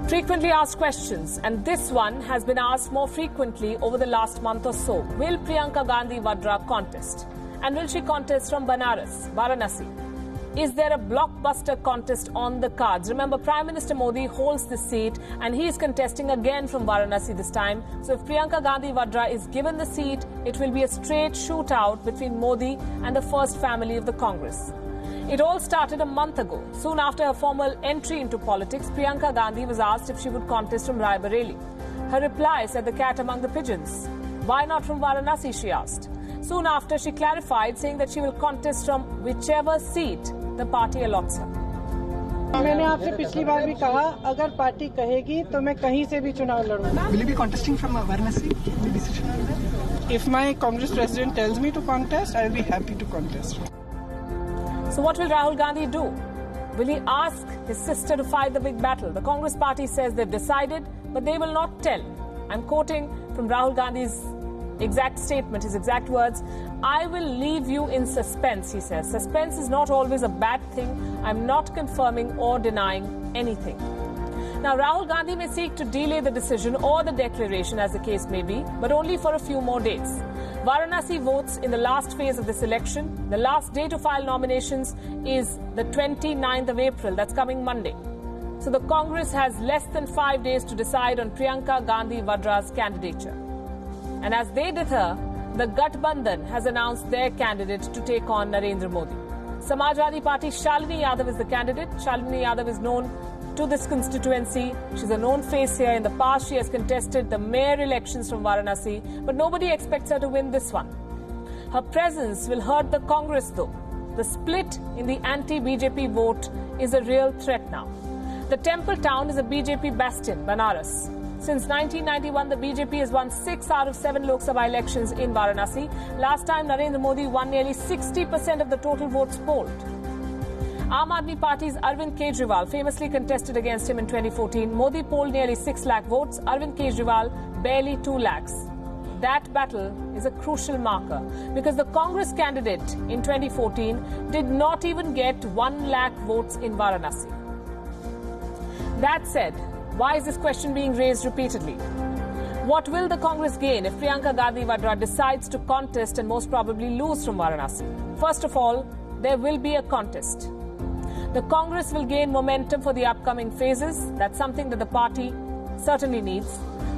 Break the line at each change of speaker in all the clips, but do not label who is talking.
Frequently asked questions, and this one has been asked more frequently over the last month or so. Will Priyanka Gandhi Vadra contest? And will she contest from Banaras, Varanasi? Is there a blockbuster contest on the cards? Remember, Prime Minister Modi holds this seat and he is contesting again from Varanasi this time. So if Priyanka Gandhi Vadra is given the seat, it will be a straight shootout between Modi and the first family of the Congress. It all started a month ago. Soon after her formal entry into politics, Priyanka Gandhi was asked if she would contest from Rai Bareli. Her reply set the cat among the pigeons. Why not from Varanasi, she asked. Soon after, she clarified, saying that she will contest from whichever seat the party allots her.
मैंने आपसे पिछली बार भी कहा, अगर party कहेगी तो मैं कहीं से भी चुनाव लड़ूंगा.
Will you be contesting from Varanasi? Any decision on that?
If my Congress president tells me to contest, I will be happy to contest.
So what will Rahul Gandhi do? Will he ask his sister to fight the big battle? The Congress party says they've decided, but they will not tell. I'm quoting from Rahul Gandhi's exact statement, his exact words. I will leave you in suspense, he says. Suspense is not always a bad thing. I'm not confirming or denying anything. Now, Rahul Gandhi may seek to delay the decision or the declaration, as the case may be, but only for a few more days. Varanasi votes in the last phase of this election. The last day to file nominations is the 29th of April. That's coming Monday. So the Congress has less than 5 days to decide on Priyanka Gandhi Vadra's candidature. And as they deter, the Gathbandhan has announced their candidate to take on Narendra Modi. Samajwadi Party Shalini Yadav is the candidate. Shalini Yadav is known to this constituency. She's a known face here. In the past, she has contested the mayor elections from Varanasi, but nobody expects her to win this one. Her presence will hurt the Congress, though. The split in the anti-BJP vote is a real threat now. The temple town is a BJP bastion, Banaras. Since 1991, the BJP has won 6 out of 7 Lok Sabha elections in Varanasi. Last time, Narendra Modi won nearly 60% of the total votes polled. Aam Aadmi Party's Arvind Kejriwal famously contested against him in 2014. Modi polled nearly 6 lakh votes, Arvind Kejriwal barely 2 lakhs. That battle is a crucial marker because the Congress candidate in 2014 did not even get 1 lakh votes in Varanasi. That said, why is this question being raised repeatedly? What will the Congress gain if Priyanka Gandhi Vadra decides to contest and most probably lose from Varanasi? First of all, there will be a contest. The Congress will gain momentum for the upcoming phases. That's something that the party certainly needs.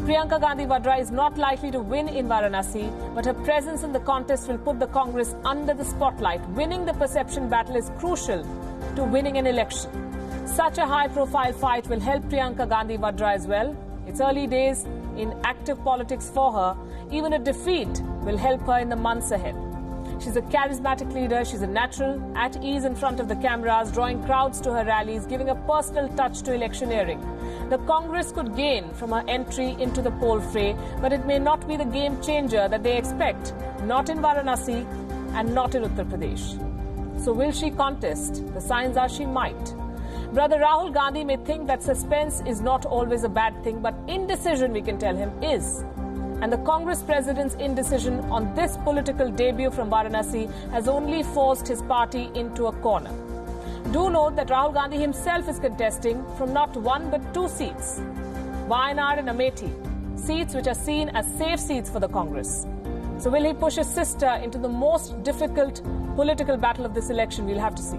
Priyanka Gandhi Vadra is not likely to win in Varanasi, but her presence in the contest will put the Congress under the spotlight. Winning the perception battle is crucial to winning an election. Such a high-profile fight will help Priyanka Gandhi Vadra as well. It's early days in active politics for her. Even a defeat will help her in the months ahead. She's a charismatic leader. She's a natural, at ease in front of the cameras, drawing crowds to her rallies, giving a personal touch to electioneering. The Congress could gain from her entry into the poll fray, but it may not be the game changer that they expect. Not in Varanasi and not in Uttar Pradesh. So will she contest? The signs are she might. Brother Rahul Gandhi may think that suspense is not always a bad thing, but indecision, we can tell him, is. And the Congress president's indecision on this political debut from Varanasi has only forced his party into a corner. Do note that Rahul Gandhi himself is contesting from not 1 but 2 seats, Wayanad and Amethi, seats which are seen as safe seats for the Congress. So will he push his sister into the most difficult political battle of this election? We'll have to see.